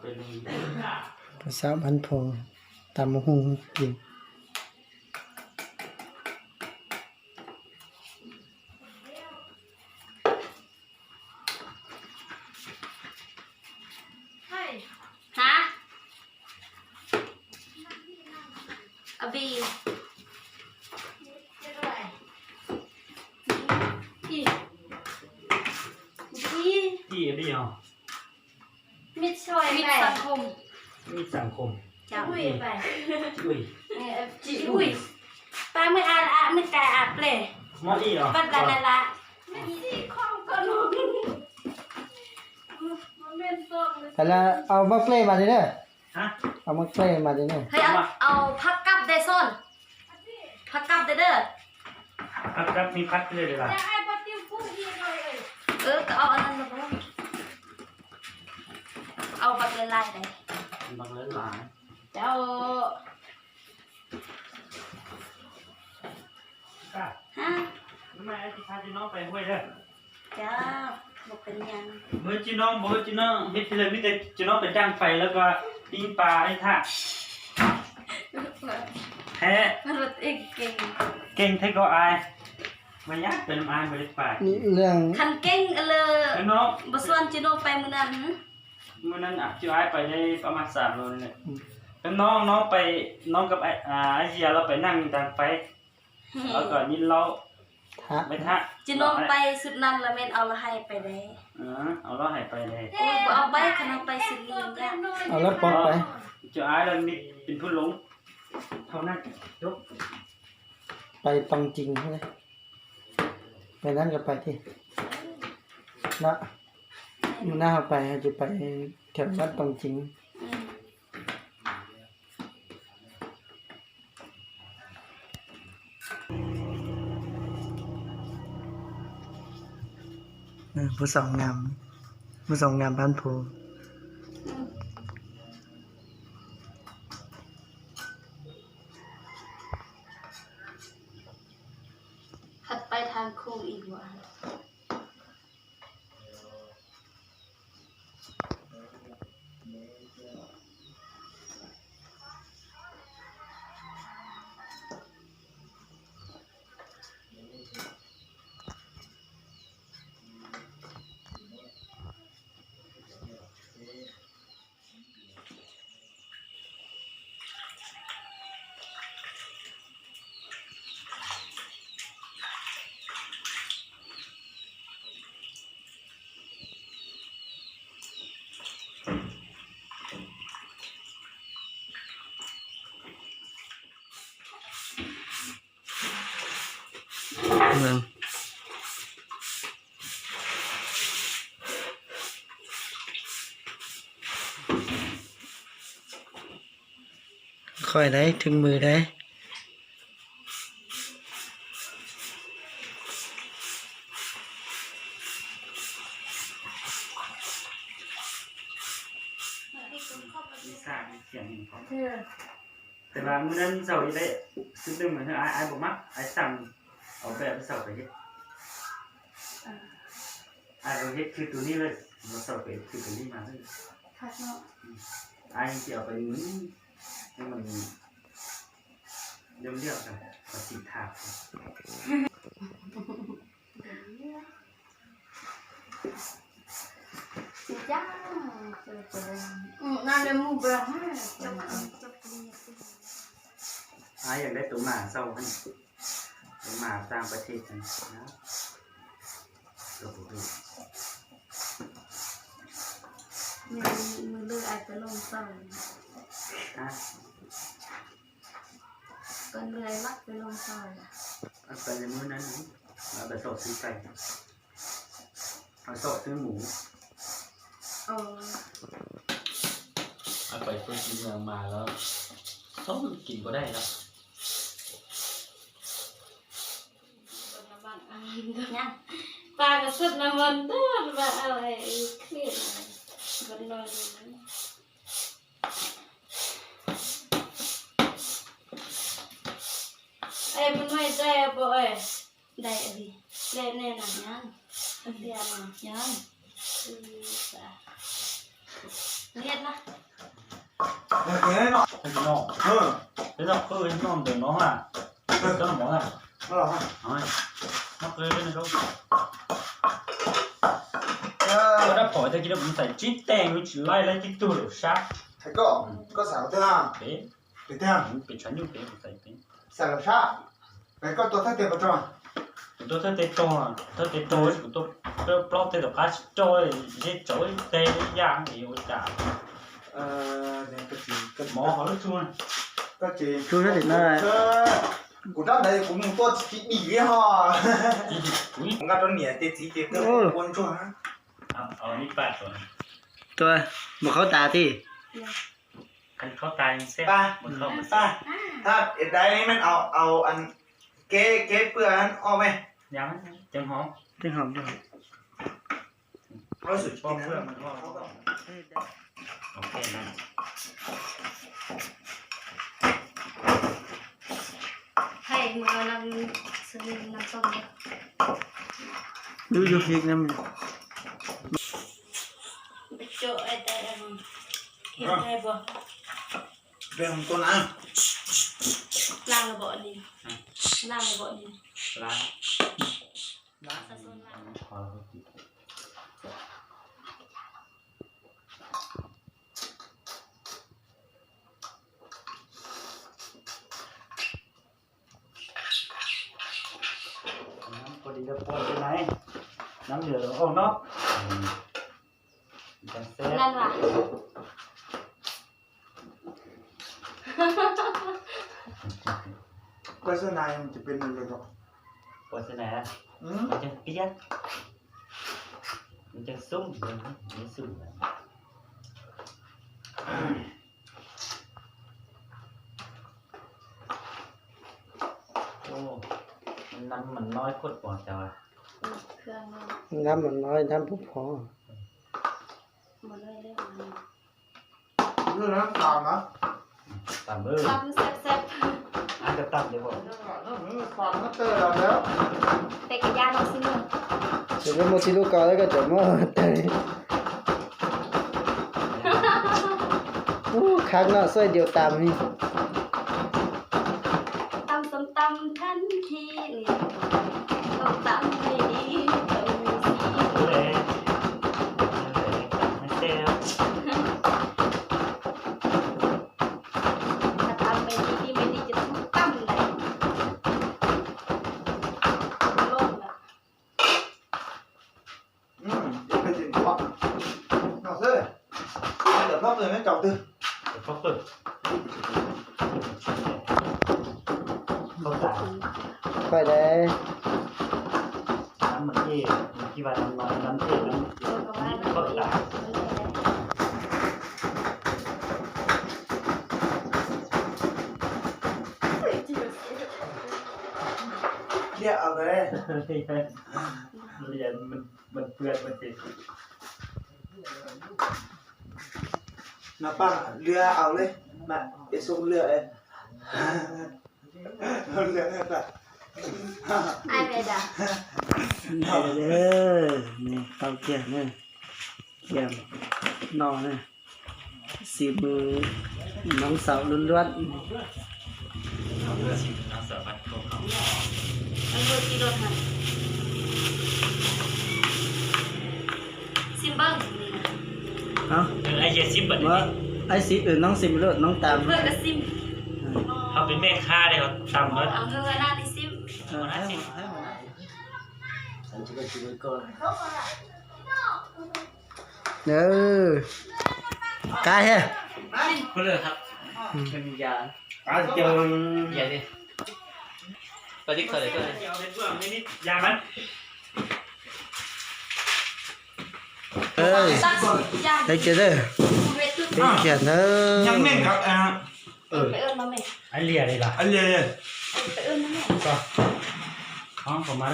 ภาษาพันพงตามหุงกินฮะอบีที่นี่เหรอ มิดช่วยมิดสังคม มีสังคม จะอุ้ยไป อุ้ย จีอุ้ยป้าไม่อาละไม่กายอาเปล่ มอดีเหรอ ปัดกันนั่นละไม่สิของก็รู้แต่ละเอาบักเล่มาดิเด้อ ฮะ เอาบักเล่มาดิเด้อ เฮ้ยเอาพักกับได้ซ่อนพักกับได้เด้อ ครับมีพัดเลยดีกว่า ก็เอาอันนั้นมาบ้างเอาบักเลไล่ได้ บางเรื่องหลาย จะเอา ก้า ฮะ ทำไมไอ้ที่พาจีน้องไปห้วยเด้อ จ้าบอกเป็นยัง เมื่อจีน้องบอกจีน้องเฮ็ดที่เลยมิแต่จีน้องไปจ้างไฟแล้วก็ปิ้งปลาไอ้ท่าแท้ มันรถเองเก่ง เก่งไทยก็อายมันยากเป็นอายไม่ได้ไป นี่เรื่อง คันเก่งเลย แล้วน้อง บส่วนจิโนไปมื้อนั้น เมื่อนั้นจีอายไปได้ประมาณ3 โลนี่แหละแล้วน้องไปน้องกับไอ้เฮียเราไปนั่งทางไฟแล้วก็ยินเรา ทะ ไปท่า จิโนไปสุดนั้นละแม่นเอาละให้ไปได้ เอาเราหายไปเลย โอ้ยบ่เอาไปคันเอาไปสุดนี้เนี่ย เอารถปลดไป จะอายแล้วนี่เป็นผู้หลงเท่านั้นยก ไปตองจริงใช่ไหมไปนั่นก็ไปที่นะมันน่าไปจะไปแถววัดตองจริงผู้สองงามผู้สองงามพันโพ หัดไปทางคู่อีกว่าเมืองค่อยได้ถึงมือได้ มีสร้างเสียงของเขาแต่ว่าเมื่อนั้นเสาร์ได้ซื้อเรื่องเหมือนไอ้บอกมักไอ้สั่งเอาแบบเสาร์ไปเฮ็ดไอ้เราเฮ็ดคือตัวนี้เลยเราเสาร์ไปคือตัวนี้มาเลย คักเนาะ ไอ้ที่เอาไปมึงให้มันเรียวๆกันเอาสีทาบ สิจ้าเจอนั่นเลยมูบราฮะจบ ไอ้อยากได้ตัวหมาเศร้าให้ตัวหมาต่างประเทศกันนะตัวผู้ดู มือเลืออาจจะลงเศร้า ฮะ ก็เหนื่อยมากไปลงเศร้า เอาไปในมื้อนั้นเอาไปสอบซื้อไก่เอาสอบซื้อหมู โอ้ เอาไปซื้อกินเมืองมาแล้วต้มกินก็ได้แล้ว ยังปลากระสุนน้ำมันตัวแบบอะไรเครียดบันนอนไอ้มันไม่ได้บ่เอ้ได้อะไรได้แน่นอนยังเดียวมายังจ้ะ เฮ็ดนะ thế nó ให้พี่น้อง thế nào cứ anh non đừng nó à cho nó mỏ à nó là nói nó cứ lên đâu ờ nó đã khỏi ra kia nó cũng phải chít tèng với chỉ lai chít tu được sát thấy có xảo thế nào thế để thế nào bị chắn như thế cũng phải thế xảo làm sao phải có tôi thấy tiền vào trong tôi thấy tê trôi của tôi plot tê được cá trôi dễ trôi tê giang thì ôi chà này cái mỏ họ nó chua cái gì chú nó định nó của đó đây cũng tôi chỉ bị ho quý không có trong nhẹ thì chỉ cái quân chua hả ở đi bạc rồi ตัวบ่เข้าตาที่ คันเข้าตายเส้น ป้า มันเข้า ป้าถ้าเอ็ดได้มันเอาอันเก๊เปลือกนั้นออกไหม ยังจังหอม จังหอมจังหอม รู้สึก ป้อมเพื่อมันก็โอเคนะ ให้มือนำซื้อน้ำส้ม อยู่พริกน้ำ ไปโจ้ไอ้แต่เฮ็ดได้บ่ เรื่องตัวนั้น ล้างระบบนี่ล้างระบบนี่ ร้าน ล้างซะส่วนล้าง พอแล้วกินน้ำพอดีแล้วปล่อยไปไหนน้ำเหลือแล้วเอาเนาะจังเซ่ นั่นว่ะ ก็เสื้อในมันจะเป็นอะไรหรอก ปล่อยเสนอมันจะเปียกมันจะซุ่มเลยไม่ซุ่มเลยโอ้มันน้ำมันน้อยโคตรปอดแต่ว่า เครื่องมัน น้ำมันน้อยน้ำบ่พอ หมดเลยเรื่องมัน เรื่องนั้นต่างนะ ตามเบอร์ ตับแซ่บ อาจจะตัดเดี๋ยวบอก ต่างก็เตอร์เราแล้ว ๆแต่กะยาลองสิมึง เดี๋ยวโมซิลูกาแล้วก็จะมาแต่ คักเนาะซอยเดียวตามนี่ ตำส้มตำทันทีนี่ต้องตำให้ดีต้องมีสี เลยไม่เซล ถ้าตำไม่ดีไม่ดีจะต้องตำเลยโล่งละ เป็นสิ่งที่ว่าหนอเสื้อเดี๋ยวพ่อเตือนให้เจ้าตื้อ เขาเปิดเขาตาย ค่อยได้ น้ำมันเย่ที่ว่าน้ำน้อยน้ำเย่น้ำ โล่งกับว่ามันดี เรียกเอาเลย เรียนมันเปื่อนมันติด น้าป้าเรือเอาเลยมาไปส่งเรือเองเรือให้ป้า ไอ้เบด้า เด้อนี่เตาเกียร์นี่เกียร์นอนี่สีมือน้องสาวล้วน น้ำสาบัดเขาเขา มันเบอร์กิโลทันซิมเบิ้ง ๆเอ้า ไอ้เหี้ยซิมบัดนี้ ว่าไอ้สีอื่นน้องซิมเลิศน้องตาม เพื่อนก็ซิม เขาเป็นแม่ค้าเลยเขาตำเลย เอาเธอหน้าที่ซิม ให้มาฉันจะไปกินก่อนเด้อกายเฮ้ ก็เลยครับเป็นยา à chờ ยาดิตัวที่เคยก็เอาเป็นเพื่อนนิดยามัน เอ้ย ตักย่าง ได้เจอเด้อ เวท เป็นเขียนเด้อ nhắm miệngครับ ไปเอิ้นมาแม่ ไอ้เลียเลยล่ะ anh lê ไปเอิ้นมาแม่ ก็ห้องผมมา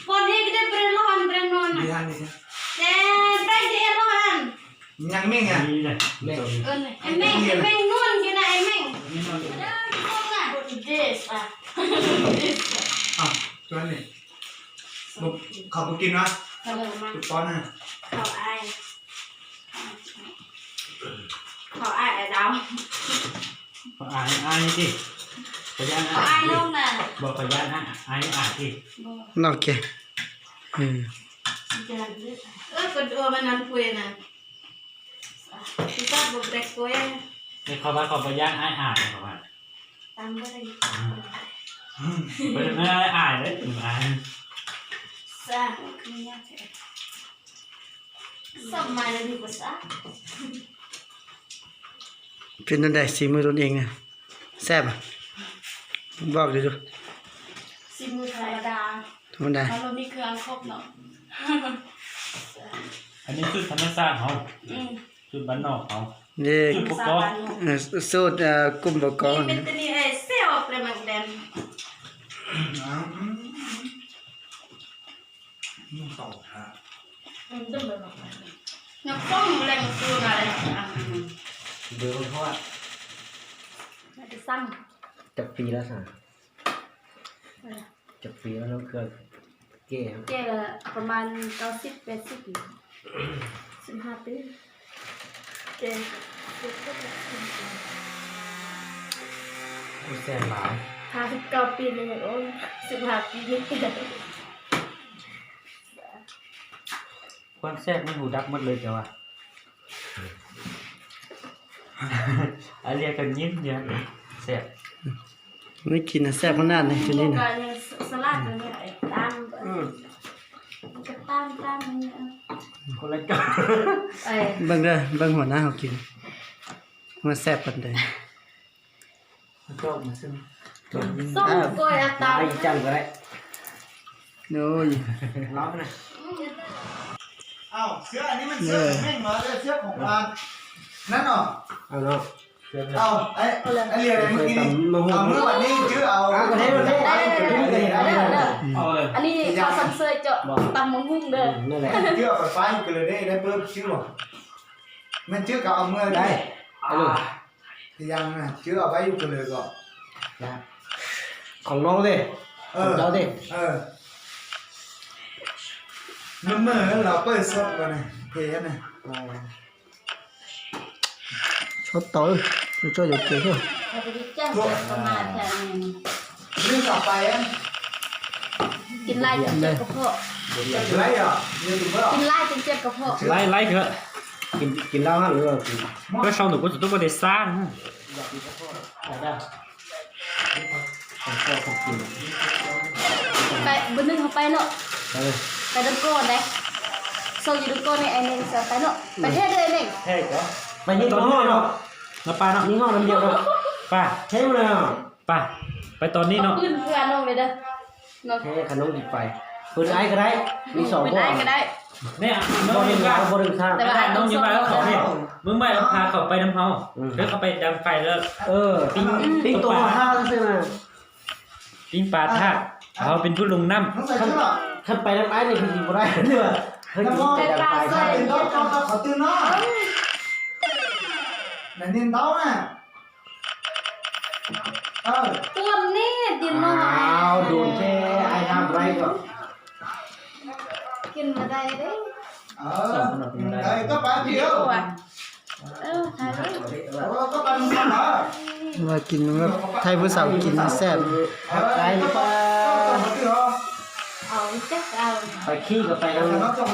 คนที่ได้เบรนร้อนเบรนนอน đi ăn đi เด้ไปเดี๋ยวร้อน nhắm miệng à นี่เลย เอิ้นไอ้แม่ไอ้แม่นวลอยู่นะไอ้แม่เด้อพวกน่ะเดสอ่ะ à cho anh này một khẩu một kim đó เขาเลยมา chục con này เขาอาย ดาว อายสิพยาน อายน้องน่ะ บอกพยานอายสิ โอเคก็ดูมันนั้นคุยนะที่ตาบุกเด็กคุย ในขอว่าขอพยานอายขอว่า ตามก็ได้ เป็นไม่อายเลยอาย ซาคือเนี่ยสมัยนี้ก็ซา เป็นอันใดสีมือตนเองนะแซ่บอ่ะบอกดู ซิมือธรรมดา ธรรมดา เรามีเครื่องครบเนาะ อันนี้ชุดธรรมชาติเขาชุดบ้านนอกเขา นี่ ชุดปกครอง สูตรกลุ่มบก นี่เป็นตัวนี้ไอ้เซลล์ประมาณเดิม ต่อฮะ ตึ้งเลยนักฟ้องแรงตัวอะไร เดี๋ยวเพราะว่า ไม่ได้ซ้ จะปีแล้วสิจะปีแล้วเราเคยเกี่ย ำเจ๊ละประมาณ90-80 15 ปีเจ๊ กูแสนหลาย 59 ปีเลยโอ้ย15 ปีนี่ ความแซ่บไม่หูดับหมดเลยจ้ะวะอะไรเรียกกันยิ้มเนี่ยแซ่บ ไม่กินนะแซ่บขนาดไหนตัวนี้นะ สลัดเนี่ยไอ้ตามจะตามเนี่ย คนละกัน ไอ้ เบิ่งเด้อเบิ่งหัวหน้าเขากินมันแซ่บปานใด ชอบมาซึ่ง ส้มกล้วยอะตาม ไอ้จังก็ได้ โอ้ย ร้องนะ เอ้าเสื้ออันนี้มันเสื้อของแม่งเหรอเสื้อของร้านนั่นเหรอ เอาเนาะ เอาไอ้เรียนเมื่อกี้เอาเมื่อวันนี้ชื่อเอา ก็ได้ก็ได้ เอาเลย อันนี้เขาสันเซยเจาะตำมะม่วงเด้อ นั่นแหละ ชื่อไฟฟ้าอยู่กันเลยได้เพิ่มชื่อหรอมันชื่อกับเอาเมื่อได้ เอาเลย ยังนะชื่อเอาไว้อยู่กันเลยก่อน ของน้องดิเราดิ เมื่อเราเปิดซดกันนะเฮ้ยนะ ชดโตช่วยๆเดี๋ยวเกี่ยว เขาไปแจ้งประมาณแค่นี้ เรื่องต่อไปอ่ะ กินไล่จนเจ็บกระเพาะ ไรอ่ะเรื่องถูกป่ะ กินไล่จนเจ็บกระเพาะ ไล่เถอะ กินเหล้าฮะหรือว่ากิน ก็ชาวหนูก็จะต้องมาได้สร้าง ได้ของพ่อของกิน ไปบนนึงเขาไปเนาะ ไปเลย ไปดังก้อนเลยโซยูดังก้อนในไอ้เน่งจะไปเนาะไปเทศเลยเน่ง เฮ้ยก็ไปยี่ห้อเนาะ นะป้าเนาะ ยี่ห้อน้ำเดียวเนาะ ป้า เท่เลยอ่ะ ป้าไปตอนนี้เนาะ ขึ้นเพื่อนน้องเลยเด้อเนาะ เท่ขนมดิบไปปืนไอ้ก็ได้มีสอง เป็น ก้อ ไอ้ น ก็ได้ เนี่ย บ น้อง ริ ยัง งา ว่าน บริข้าง แต่ว่า น้องยังว่าแล้วเขาเนี่ยมึงไม่แล้วพาเขาไปน้ำเฮาแล้วเขาไปดังไฟแล้ว ปิ้งตัวห้าใช่ไหม ปิ้งปลาทาเขาเป็นผู้ลงน้ น้องใส่ชื่อหรอ ถ้าไปน้ำไอ้นี่คือกินไม่ได้เนี่ยเฮ้ยกินแต่ดังไป เป็นโต๊ะขอตื่นเนาะนั่นนินเต้าน่ะ ตัวนี้ดินน้อง อ้าวโดนแค่ไอ้ทำไรก่อน กินมาได้เด้ ก็ไปเที่ยว ถ่ายเลย ก็ไปมึงมา ว่ากินว่าไทยผู้สาวกินแซ่บ ไปนี่ป้า เอาจักเอา ไปขี้ก็ไป แล้ แล้ว ว น้องจะ